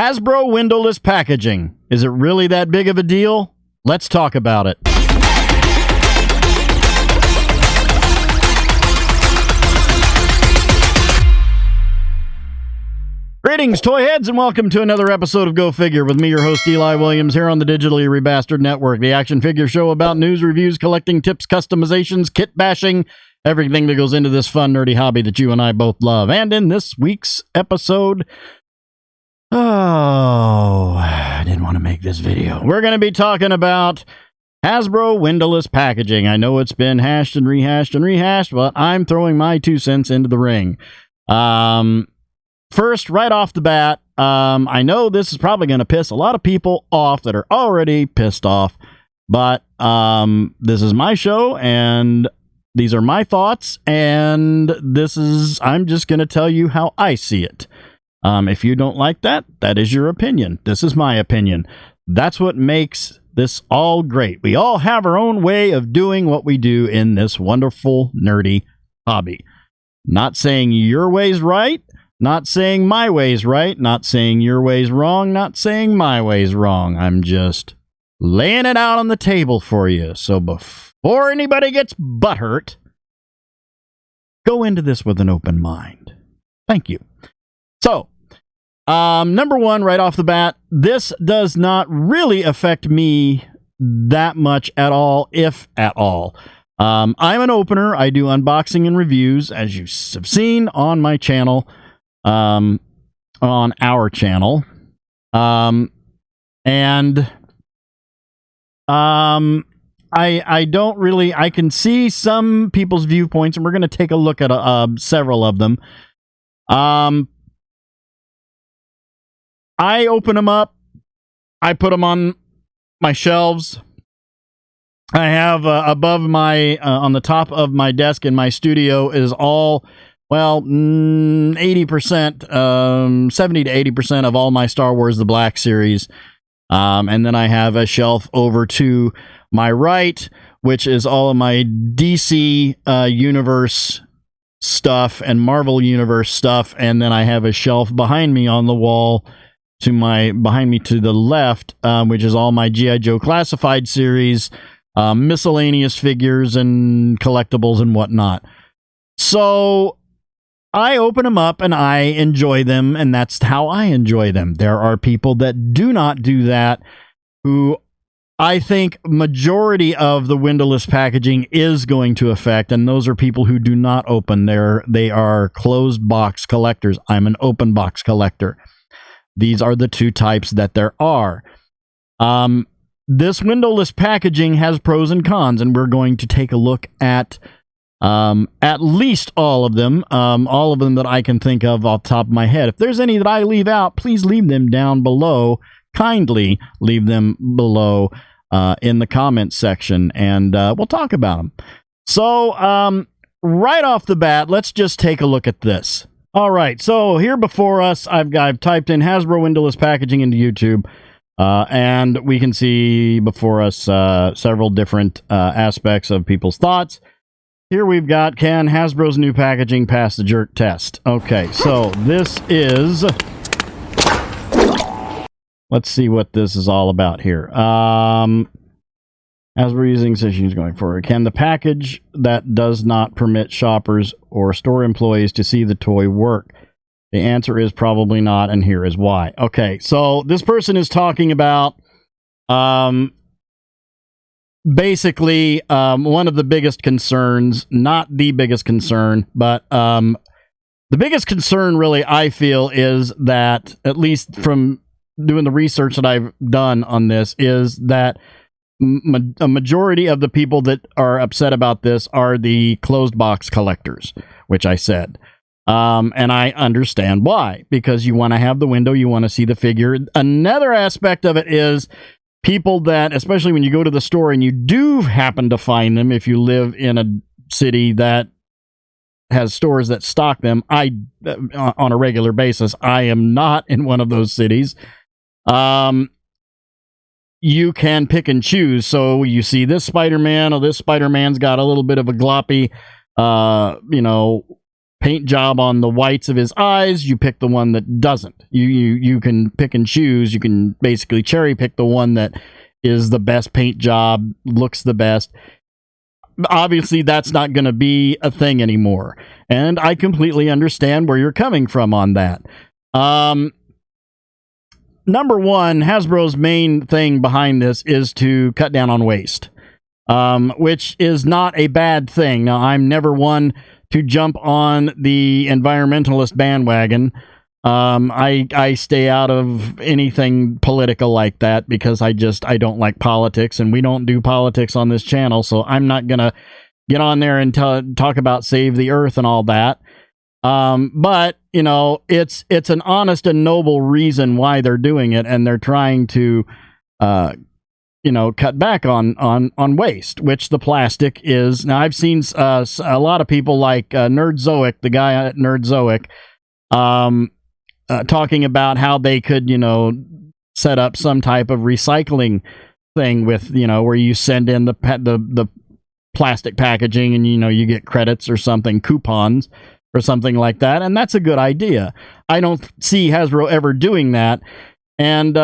Hasbro Windowless packaging. Is it really that big of a deal? Let's talk about it. Greetings, toy heads, and welcome to another episode of Go Figure with me, your host, Eli Williams, here on the Digitally Rebastard Network, the action figure show about news, reviews, collecting tips, customizations, kit bashing, everything that goes into this fun, nerdy hobby that you and I both love. And in this week's episode, I didn't want to make this video. We're going to be talking about Hasbro Windowless packaging. I know it's been hashed and rehashed, but I'm throwing my 2 cents into the ring. First, right off the bat, I know this is probably going to piss a lot of people off that are already pissed off, but this is my show, and these are my thoughts, and I'm just going to tell you how I see it. If you don't like that, that is your opinion. This is my opinion. That's what makes this all great. We all have our own way of doing what we do in this wonderful, nerdy hobby. Not saying your way's right. Not saying my way's right, not saying your way's wrong, not saying my way's wrong. I'm just laying it out on the table for you. So before anybody gets butthurt, go into this with an open mind. Thank you. So, number one, right off the bat, this does not really affect me that much at all, if at all. I'm an opener. I do unboxing and reviews, as you have seen on my channel. On our channel. I don't really, I can see some people's viewpoints, and we're going to take a look at several of them. I open them up. I put them on my shelves. I have above my, on the top of my desk in my studio is all, well, 80%, 70 to 80% of all my Star Wars The Black Series. And then I have a shelf over to my right, which is all of my DC Universe stuff and Marvel Universe stuff. And then I have a shelf behind me on the wall behind me to the left, which is all my G.I. Joe Classified series, miscellaneous figures and collectibles and whatnot. So I open them up and I enjoy them, and that's how I enjoy them. There are people that do not do that, who I think majority of the windowless packaging is going to affect, and those are people who do not open. They are closed box collectors. I'm an open box collector. These are the two types that there are. This windowless packaging has pros and cons, and we're going to take a look at least all of them that I can think of off the top of my head. If there's any that I leave out, please leave them down below. Kindly leave them below in the comments section, and we'll talk about them. So, right off the bat, let's just take a look at this. All right, so here before us, I've typed in Hasbro Windowless packaging into YouTube, and we can see before us several different aspects of people's thoughts. Here we've got, can Hasbro's new packaging pass the jerk test? Okay, so this is, let's see what this is all about here. Hasbro using sessions going forward. Can the package that does not permit shoppers or store employees to see the toy work? The answer is probably not, and here is why. Okay, so this person is talking about basically, one of the biggest concerns, not the biggest concern, but the biggest concern really, I feel, is that, at least from doing the research that I've done on this, is that a majority of the people that are upset about this are the closed box collectors, which I said. And I understand why, because you want to have the window, you want to see the figure. Another aspect of it is people that, especially when you go to the store and you do happen to find them, if you live in a city that has stores that stock them, on a regular basis. I am not in one of those cities. You can pick and choose. So you see this Spider-Man, this Spider-Man's got a little bit of a gloppy, paint job on the whites of his eyes, you pick the one that doesn't. You can pick and choose. You can basically cherry pick the one that is the best paint job, looks the best. Obviously, that's not going to be a thing anymore. And I completely understand where you're coming from on that. Number one, Hasbro's main thing behind this is to cut down on waste, which is not a bad thing. Now, I'm never one to jump on the environmentalist bandwagon. I stay out of anything political like that because I don't like politics, and we don't do politics on this channel, so I'm not going to get on there and talk about save the earth and all that. But, you know, it's an honest and noble reason why they're doing it, and they're trying to, you know, cut back on waste, which the plastic is. Now, I've seen a lot of people like Nerdzoic, the guy at Nerdzoic, talking about how they could, you know, set up some type of recycling thing with, you know, where you send in the plastic packaging and, you know, you get credits or something, coupons or something like that. And that's a good idea. I don't see Hasbro ever doing that. And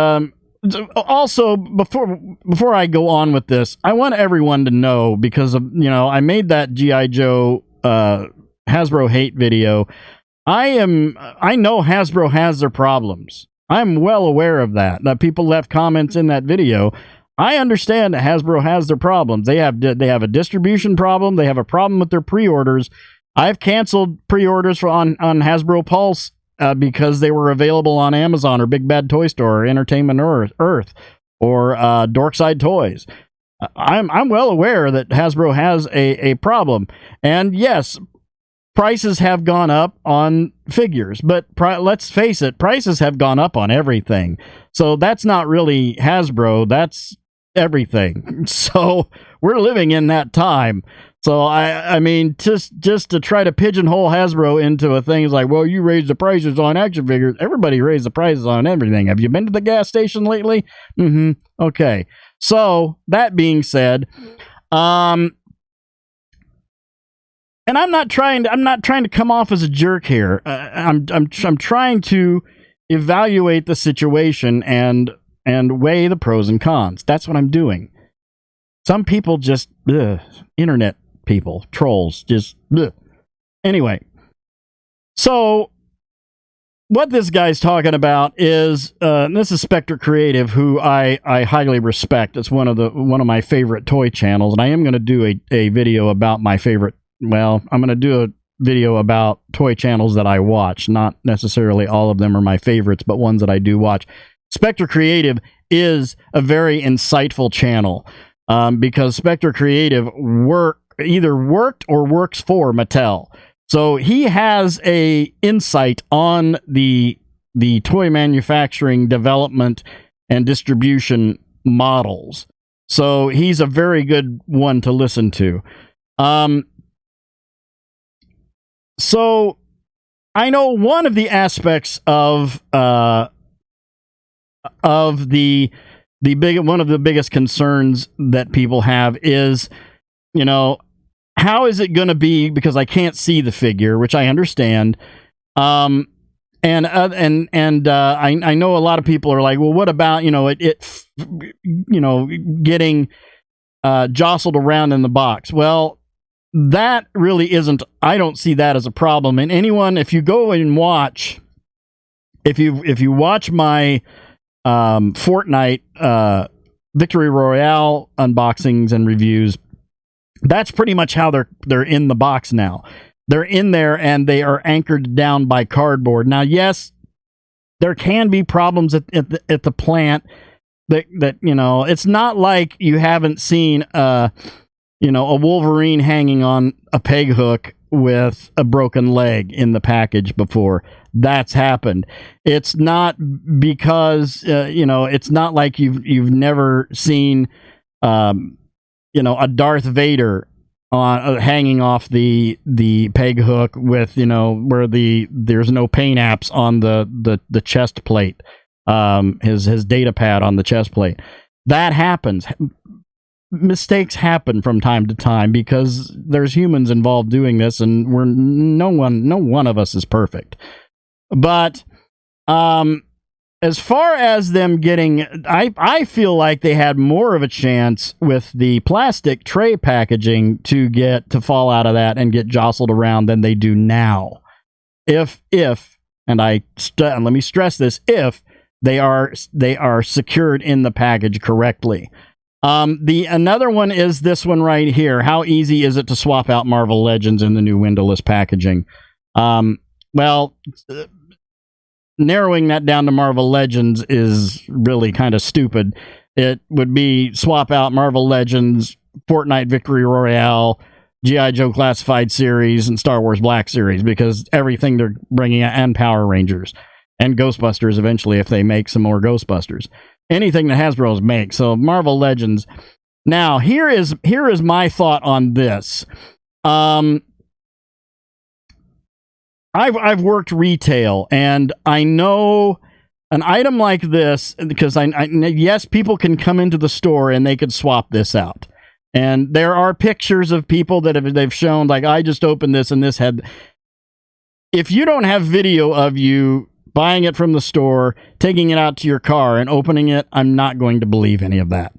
also, before I go on with this, I want everyone to know, because of, you know, I made that G.I. Joe Hasbro hate video. I know Hasbro has their problems. I'm well aware of that. That people left comments in that video. I understand that Hasbro has their problems. They have a distribution problem. They have a problem with their pre-orders. I've canceled pre-orders on Hasbro Pulse because they were available on Amazon or Big Bad Toy Store or Entertainment Earth or Dorkside Toys. I'm well aware that Hasbro has a problem. And yes, prices have gone up on figures, but let's face it, prices have gone up on everything. So that's not really Hasbro, that's everything. So we're living in that time. So I mean, just to try to pigeonhole Hasbro into a thing is like, well, you raised the prices on action figures. Everybody raised the prices on everything. Have you been to the gas station lately? Okay. So that being said, and I'm not trying to come off as a jerk here. I'm trying to evaluate the situation and weigh the pros and cons. That's what I'm doing. Some people just internet people, trolls, just anyway. So what this guy's talking about is this is Spectre Creative, who I highly respect. It's one of my favorite toy channels, and I am going to do a video about my favorite. Well, I'm going to do a video about toy channels that I watch. Not necessarily all of them are my favorites, but ones that I do watch. Spectre Creative is a very insightful channel because Spectre Creative either worked or works for Mattel. So he has a insight on the toy manufacturing, development, and distribution models. So he's a very good one to listen to. So I know one of the aspects of one of the biggest concerns that people have is, you know, how is it going to be, because I can't see the figure, which I understand. I know a lot of people are like, well, what about, you know, it getting jostled around in the box? Well, that really isn't, I don't see that as a problem. And anyone, if you go and watch, if you watch my Fortnite Victory Royale unboxings and reviews, that's pretty much how they're in the box now. They're in there and they are anchored down by cardboard. Now, yes, there can be problems at the plant that you know, it's not like you haven't seen a Wolverine hanging on a peg hook with a broken leg in the package before. That's happened. It's not because it's not like you've never seen a Darth Vader on hanging off the peg hook with, where there's no paint apps on the chest plate, his data pad on the chest plate. That happens. mistakes happen from time to time because there's humans involved doing this, and no one of us is perfect. But as far as them getting, I feel like they had more of a chance with the plastic tray packaging to fall out of that and get jostled around than they do now. If and let me stress this, if they are secured in the package correctly. Another one is this one right here. How easy is it to swap out Marvel Legends in the new windowless packaging? Well, narrowing that down to Marvel Legends is really kind of stupid. It would be swap out Marvel Legends, Fortnite Victory Royale, G.I. Joe Classified Series, and Star Wars Black Series, because everything they're bringing out, and Power Rangers, and Ghostbusters eventually if they make some more Ghostbusters. Anything that Hasbro's make. So Marvel Legends. Now, here is my thought on this. I've worked retail, and I know an item like this, because yes, people can come into the store and they could swap this out. And there are pictures of people that they've shown, like, I just opened this and this had... If you don't have video of you buying it from the store, taking it out to your car and opening it, I'm not going to believe any of that.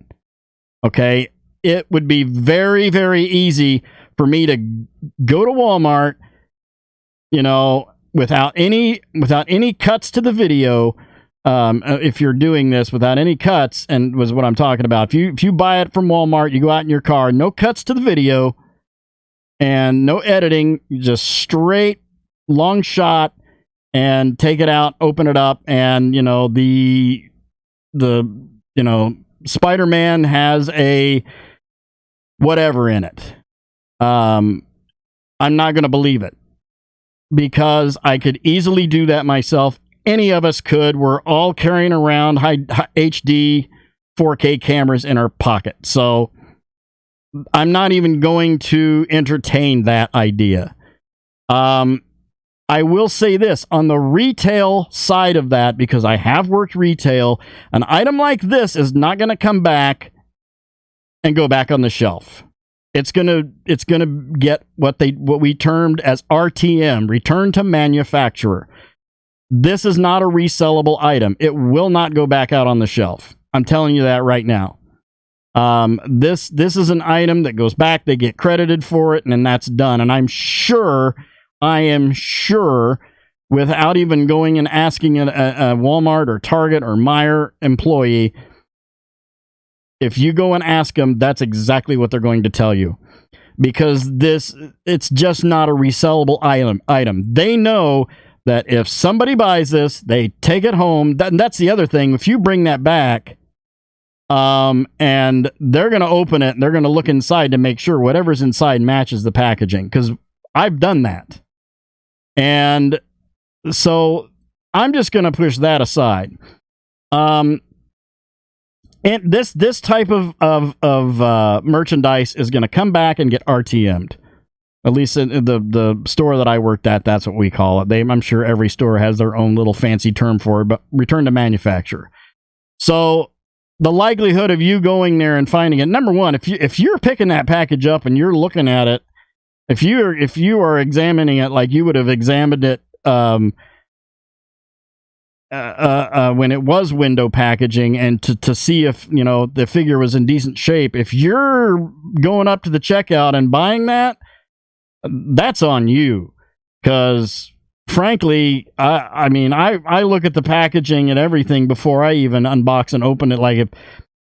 Okay? It would be very, very easy for me to go to Walmart, without any cuts to the video, if you're doing this without any cuts, and was what I'm talking about. If you buy it from Walmart, you go out in your car, no cuts to the video, and no editing, just straight long shot, and take it out, open it up, and the Spider-Man has a whatever in it. I'm not going to believe it, because I could easily do that myself. Any of us could. We're all carrying around high HD 4K cameras in our pocket. So I'm not even going to entertain that idea. I will say this, on the retail side of that, because I have worked retail, an item like this is not going to come back and go back on the shelf. It's gonna get what we termed as RTM, return to manufacturer. This is not a resellable item. It will not go back out on the shelf. I'm telling you that right now. This is an item that goes back, they get credited for it, and then that's done. And I am sure, without even going and asking a Walmart or Target or Meijer employee, if you go and ask them, that's exactly what they're going to tell you. Because it's just not a resellable item. They know that if somebody buys this, they take it home. That's the other thing. If you bring that back, and they're going to open it, and they're going to look inside to make sure whatever's inside matches the packaging. Because I've done that. And so I'm just going to push that aside. And this type of merchandise is going to come back and get RTM'd. At least in the store that I worked at, that's what we call it. I'm sure every store has their own little fancy term for it, but return to manufacturer. So the likelihood of you going there and finding it, number one, if you're picking that package up and you're looking at it, if you are examining it like you would have examined it when it was window packaging, and to see if the figure was in decent shape, if you're going up to the checkout and buying that, that's on you. Because frankly, I look at the packaging and everything before I even unbox and open it. Like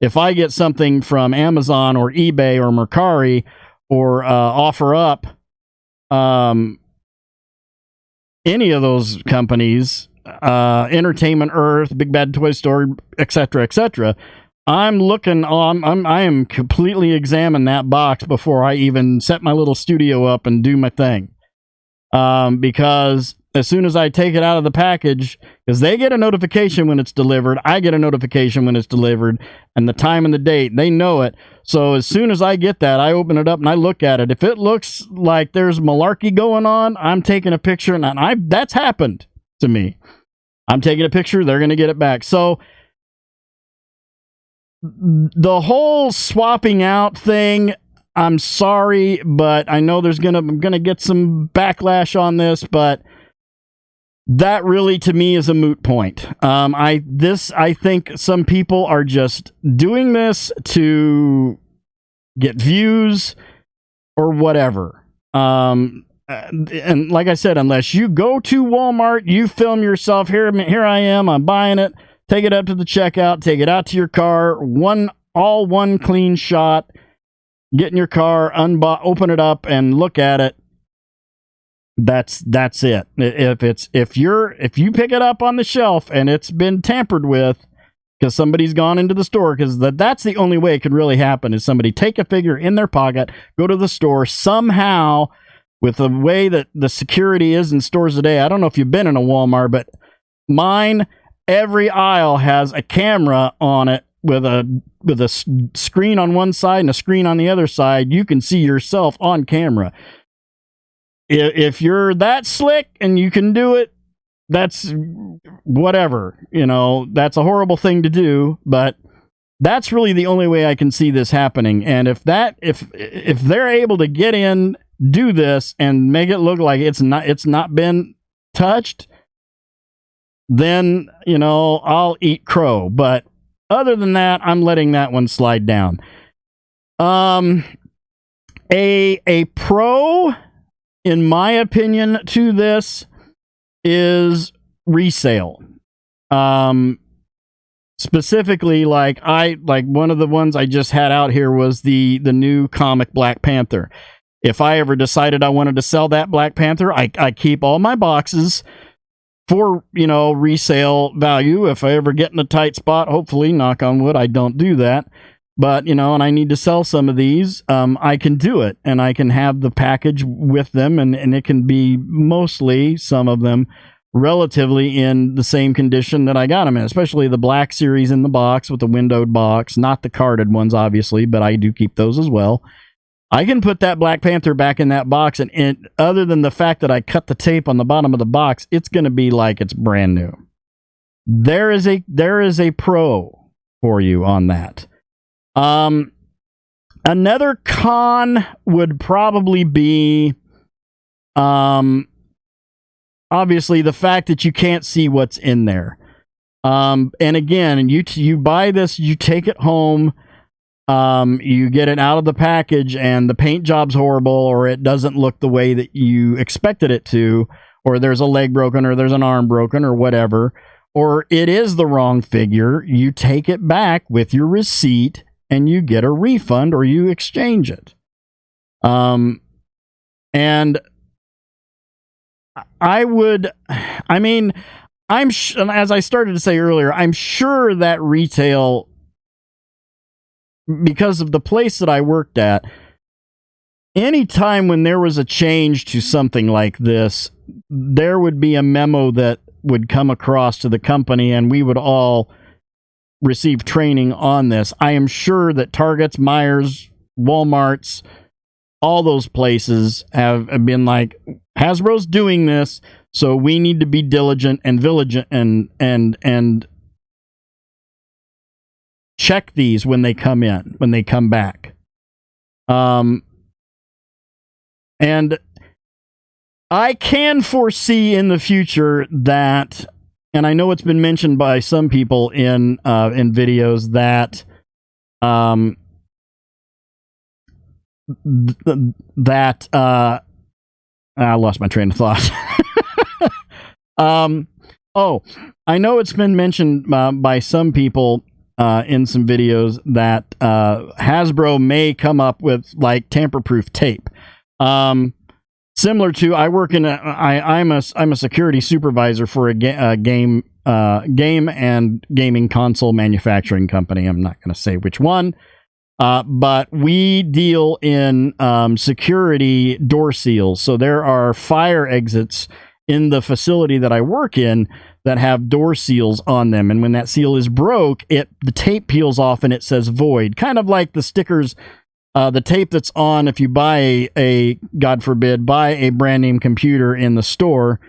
if I get something from Amazon or eBay or Mercari or OfferUp, any of those companies, Entertainment Earth, Big Bad Toy Store, etc., I am completely examine that box before I even set my little studio up and do my thing. Because as soon as I take it out of the package, because they get a notification when it's delivered, I get a notification when it's delivered, and the time and the date, they know it. So as soon as I get that, I open it up and I look at it. If it looks like there's malarkey going on, I'm taking a picture, and that's happened to me. I'm taking a picture, they're going to get it back. So the whole swapping out thing, I'm sorry, but I know I'm gonna get some backlash on this, but that really to me is a moot point. I think some people are just doing this to get views or whatever. And like I said, unless you go to Walmart, you film yourself, here I am, I'm buying it, take it up to the checkout, take it out to your car, one clean shot, get in your car, open it up and look at it. That's it. If you pick it up on the shelf and it's been tampered with because somebody's gone into the store, because that's the only way it could really happen, is somebody take a figure in their pocket, go to the store somehow. With the way that the security is in stores today, I don't know if you've been in a Walmart, but mine, every aisle has a camera on it with a screen on one side and a screen on the other side. You can see yourself on camera. If you're that slick and you can do it, that's whatever. That's a horrible thing to do, but that's really the only way I can see this happening. And if they're able to get in, do this and make it look like it's not been touched, then I'll eat crow. But other than that, I'm letting that one slide down. A pro, in my opinion, to this is resale. Specifically, like one of the ones I just had out here was the new comic Black Panther. If I ever decided I wanted to sell that Black Panther, I keep all my boxes for, resale value. If I ever get in a tight spot, hopefully, knock on wood, I don't do that. But, and I need to sell some of these, I can do it. And I can have the package with them, and it can be mostly, some of them, relatively in the same condition that I got them in, especially the Black series in the box with the windowed box, not the carded ones, obviously, but I do keep those as well. I can put that Black Panther back in that box, and other than the fact that I cut the tape on the bottom of the box, it's going to be like it's brand new. There is a pro for you on that. Another con would probably be, obviously, the fact that you can't see what's in there. And again, you buy this, you take it home. You get it out of the package and the paint job's horrible, or it doesn't look the way that you expected it to, or there's a leg broken, or there's an arm broken, or whatever, or it is the wrong figure. You take it back with your receipt and you get a refund, or you exchange it. And as I started to say earlier, I'm sure that retail, because of the place that I worked at, anytime when there was a change to something like this, there would be a memo that would come across to the company, and we would all receive training on this. I am sure that Targets, Myers, Walmarts, all those places have been like, Hasbro's doing this, so we need to be diligent and vigilant and check these when they come back. And I can foresee in the future that, and I know it's been mentioned by some people in videos, that I lost my train of thought. I know it's been mentioned by some people in some videos that Hasbro may come up with like tamper-proof tape. Similar to, I'm a security supervisor for a game and gaming console manufacturing company. I'm not going to say which one, but we deal in security door seals. So there are fire exits in the facility that I work in that have door seals on them, and when that seal is broke, the tape peels off and it says void, kind of like the stickers, the tape that's on if you buy a God forbid, buy a brand name computer in the store,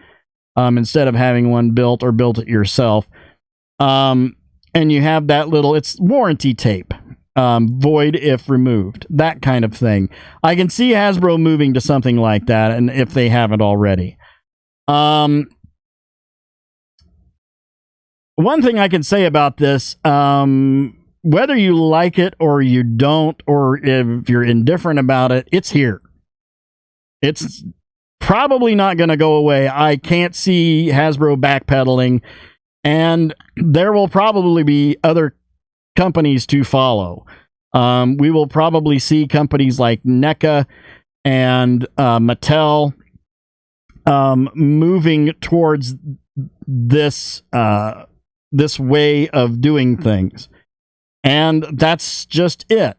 instead of having one built or built it yourself. and you have that little, it's warranty tape, void if removed, that kind of thing. I can see Hasbro moving to something like that, and if they haven't already. One thing I can say about this, whether you like it or you don't, or if you're indifferent about it, it's here. It's probably not going to go away. I can't see Hasbro backpedaling, and there will probably be other companies to follow. We will probably see companies like NECA and Mattel moving towards this this way of doing things, and that's just it.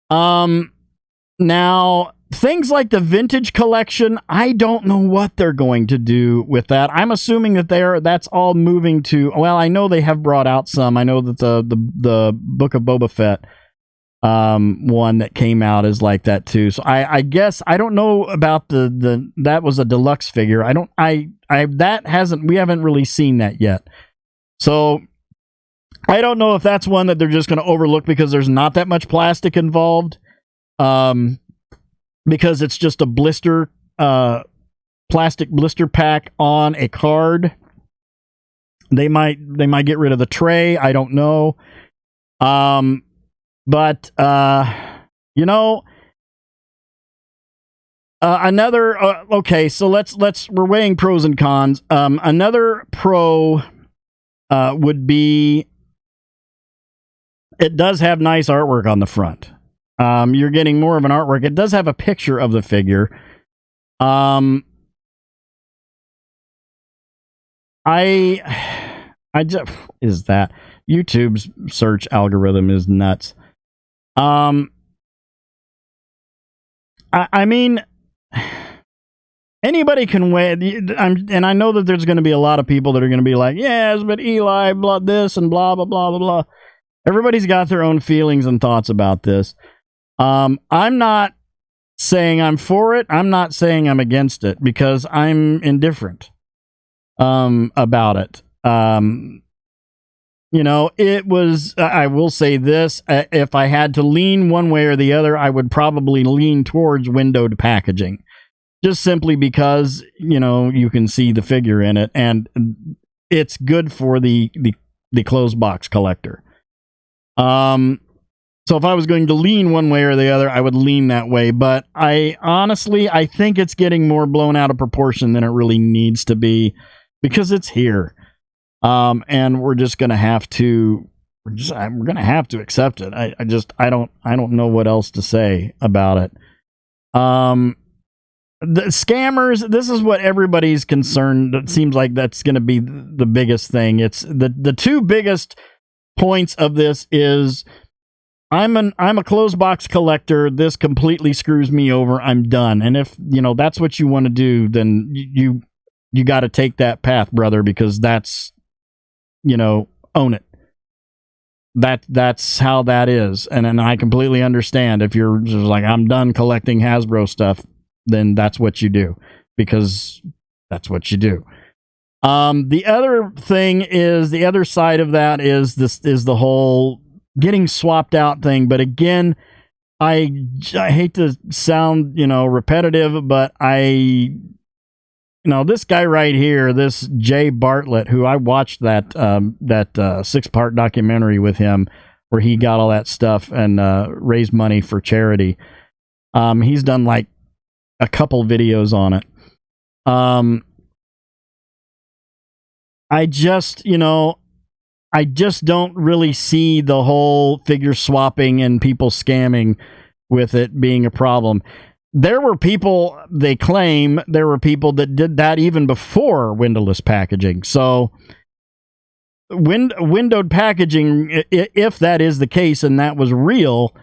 Now, things like the vintage collection, I don't know what they're going to do with that. I'm assuming that that's all moving to, well, I know they have brought out some. I know that the Book of Boba Fett one that came out is like that too. So I guess I don't know about the that was a deluxe figure. We haven't really seen that yet. So I don't know if that's one that they're just going to overlook because there's not that much plastic involved. Because it's just a blister, plastic blister pack on a card. They might get rid of the tray. I don't know. But another okay. So we're weighing pros and cons. Another pro would be it does have nice artwork on the front. You're getting more of an artwork. It does have a picture of the figure. I just is that YouTube's search algorithm is nuts. I mean, anybody can weigh. And I know that there's going to be a lot of people that are going to be like, yes, but Eli, blah this and blah blah blah blah blah. Everybody's got their own feelings and thoughts about this. I'm not saying I'm for it. I'm not saying I'm against it because I'm indifferent about it. It was, I will say this, if I had to lean one way or the other, I would probably lean towards windowed packaging. Just simply because, you can see the figure in it and it's good for the closed box collector. So if I was going to lean one way or the other, I would lean that way. But I think it's getting more blown out of proportion than it really needs to be because it's here. And we're just going to have to, we're going to have to accept it. I don't know what else to say about it. The scammers, this is what everybody's concerned. It seems like that's going to be the biggest thing. It's the two biggest points of this is, I'm a closed box collector. This completely screws me over. I'm done. And if that's what you want to do, then you got to take that path, brother, because that's own it. That's how that is. And I completely understand if you're just like, I'm done collecting Hasbro stuff, then that's what you do because that's what you do. The other thing is the other side of that is the whole getting swapped out thing. But again, I hate to sound, repetitive, but this guy right here, this Jay Bartlett, who I watched that 6-part documentary with him where he got all that stuff and raised money for charity. He's done like a couple videos on it. I just don't really see the whole figure swapping and people scamming with it being a problem. There were people, they claim, that did that even before windowless packaging. So windowed packaging, if that is the case and that was real,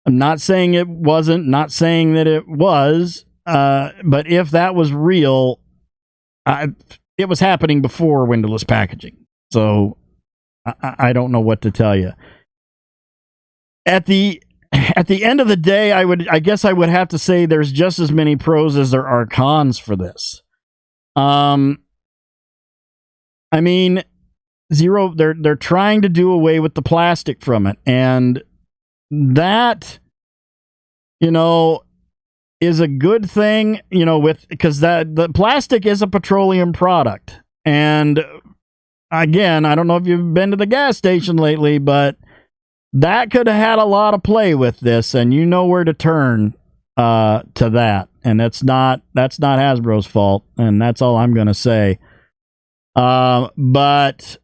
I'm not saying it wasn't, not saying that it was, but if that was real, it was happening before windowless packaging. So I don't know what to tell you. At the end of the day, I guess I would have to say there's just as many pros as there are cons for this. I mean, zero. They're trying to do away with the plastic from it, and that, you know, is a good thing, you know, because the plastic is a petroleum product. And again, I don't know if you've been to the gas station lately, but that could have had a lot of play with this, and you know where to turn to that. And that's not Hasbro's fault, and that's all I'm going to say. But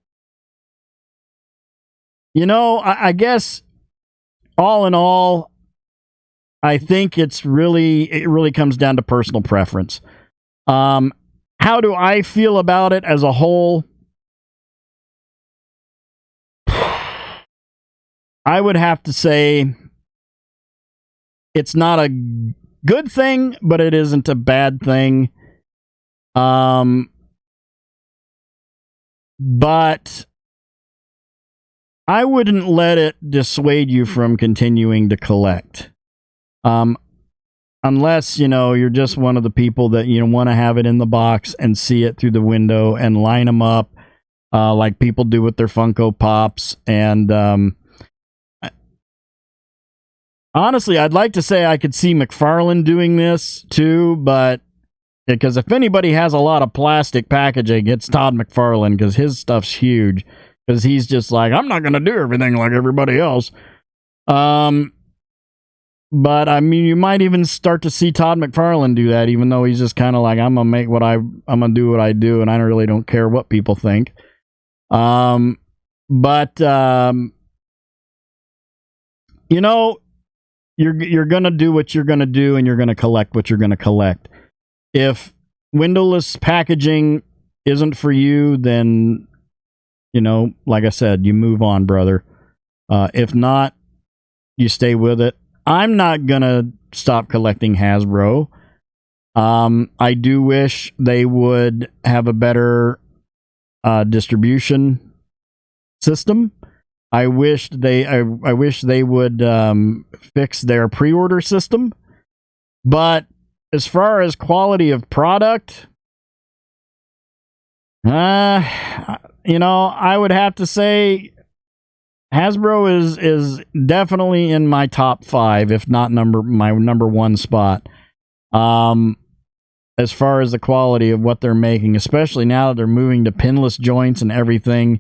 you know, I guess all in all, I think it really comes down to personal preference. How do I feel about it as a whole? I would have to say it's not a good thing, but it isn't a bad thing. But I wouldn't let it dissuade you from continuing to collect. Unless, you know, you're just one of the people that, you know, want to have it in the box and see it through the window and line them up like people do with their Funko Pops. And honestly, I'd like to say I could see McFarlane doing this too, but because if anybody has a lot of plastic packaging, it's Todd McFarlane, because his stuff's huge. Because he's just like, I'm not going to do everything like everybody else. But I mean, you might even start to see Todd McFarlane do that, even though he's just kind of like, I'm gonna do what I do, and I really don't care what people think. You know, you're gonna do what you're gonna do, and you're gonna collect what you're gonna collect. If windowless packaging isn't for you, then, you know, like I said, you move on, brother. If not, you stay with it. I'm not gonna stop collecting Hasbro. I do wish they would have a better distribution system. I wish they would fix their pre-order system. But as far as quality of product, you know, I would have to say Hasbro is definitely in my top 5, if not my number 1 spot. As far as the quality of what they're making, especially now that they're moving to pinless joints and everything,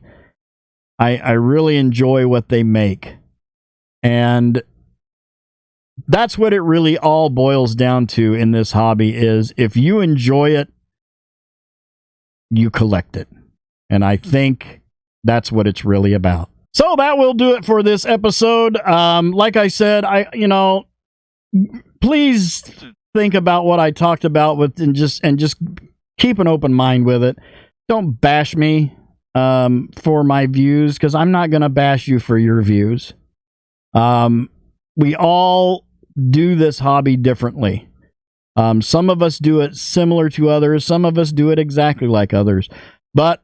I really enjoy what they make. And that's what it really all boils down to in this hobby is if you enjoy it, you collect it. And I think that's what it's really about. So that will do it for this episode. Like I said, please think about what I talked about and just keep an open mind with it. Don't bash me for my views, because I'm not going to bash you for your views. We all do this hobby differently. Some of us do it similar to others. Some of us do it exactly like others. But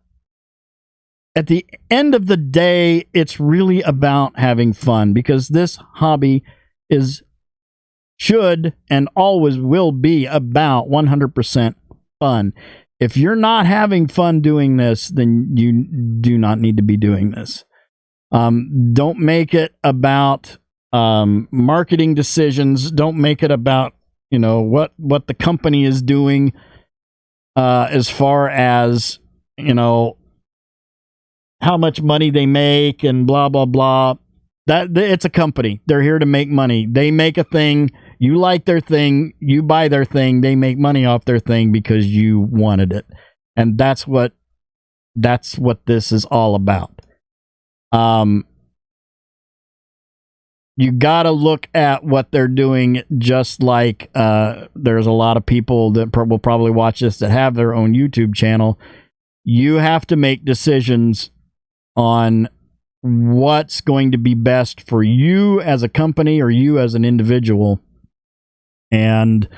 at the end of the day, it's really about having fun, because this hobby should and always will be about 100% fun. If you're not having fun doing this, then you do not need to be doing this. Don't make it about marketing decisions. Don't make it about, you know, what the company is doing as far as, you know, how much money they make and blah, blah, blah. It's a company. They're here to make money. They make a thing. You like their thing. You buy their thing. They make money off their thing because you wanted it. And that's what this is all about. You got to look at what they're doing, just like there's a lot of people that will probably watch this that have their own YouTube channel. You have to make decisions on what's going to be best for you as a company or you as an individual. And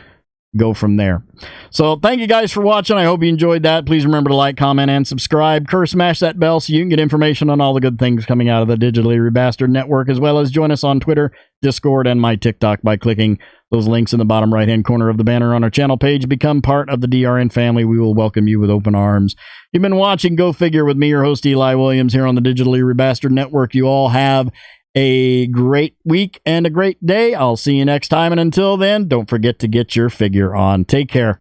go from there. So thank you guys for watching. I hope you enjoyed that. Please remember to like, comment, and subscribe. Smash that bell so you can get information on all the good things coming out of the Digitally Rebastard Network, as well as join us on Twitter, Discord, and my TikTok by clicking those links in the bottom right-hand corner of the banner on our channel page. Become part of the DRN family. We will welcome you with open arms. You've been watching Go Figure with me, your host, Eli Williams, here on the Digitally Rebastard Network. You all have a great week and a great day. I'll see you next time, and until then, don't forget to get your figure on. Take care.